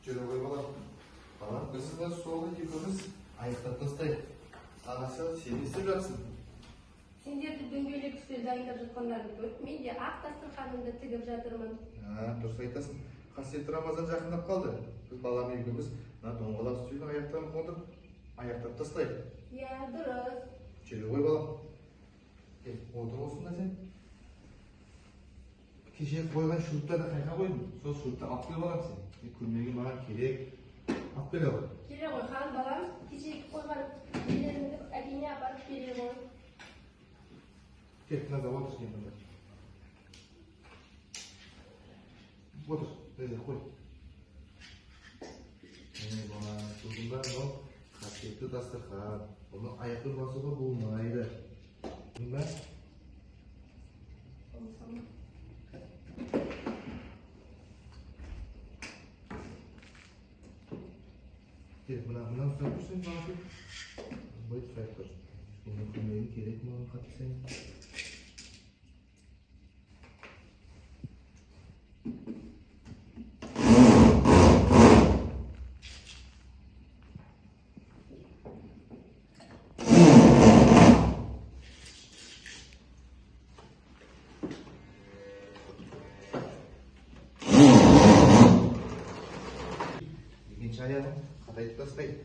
Şöyle koy bakalım. Tamam, kızlar soğuk yıkamız. Ayıktan tastayın. Anası seni isteyeceksin. Sendерді дөңгелек үстел дайындап жатқандарын көріп, мен де ақ дастарханымды тігіп жатырмын. Дұрыс айтасың. Қасиетті Рамазан жақындап қалды. Біз балам екеуміз доңғалақ үстелдің аяқтарын қондырып, аяқтап тастайық. Иә, дұрыс. Жүре ғой балам. Кел, отыр осында сен. Кеше қойған шуруттарды қайда қойдың? Сол шурутты алып кел балам сен. Күлмеген маған керек. Алып келе ғой. Келе ғой, хан балам. Кешегі қойған нелеріңді әкеңе апарып бере ғой. Кел, мына завод ішіне мында. Отыр, deze қой. Балам, сосын ба мынау қасиетті дастархан. Оны аяқпен басуға болмайды. Білдің ба? Кел, мына ұстап тұрсың балам. Бой тұсайып тұр. Оны күлмейін керек маған қатты сен. Екінші аяғын қатайтып тастайды.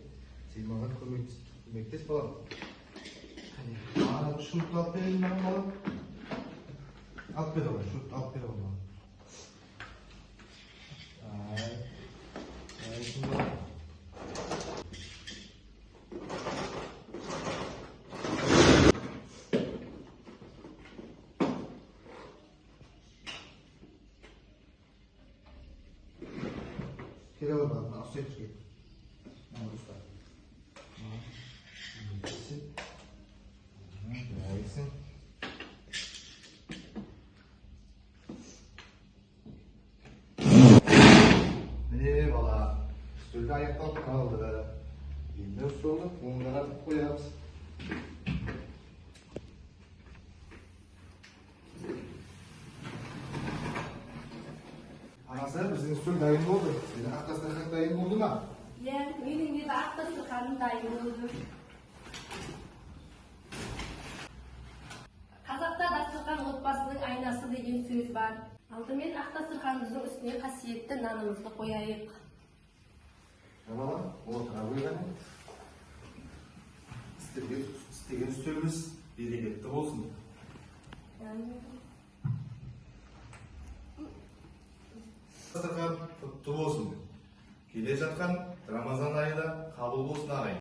Сен маған көмектес балам. Шуртты алып берейін маған балам. Алып бер ғой, шуртты алып бер ғой. Шында. Келе ғой балам, ұстап жүрген. Ұстап. Нравится. Міне бала, үстелді аяқталып қалды. Енді столды оңдыратып қоямыз. Анасы, біздің үстел дайын болды. Сенің ақ дастархан дайын болды ма? Иә, менің де ақ дастарханым дайын болды. Қазақта дастархан отбасының айнасы деген сөз бар. Алдымен ақ дастарханымыздың үстіне қасиетті нанымызды қояйық. Балам, отыра қойған. Істеген үстеліміз берекетті болсын. Дастархан құтты болсын. Келе жатқан Рамазан айы да қабыл болсын ағайын.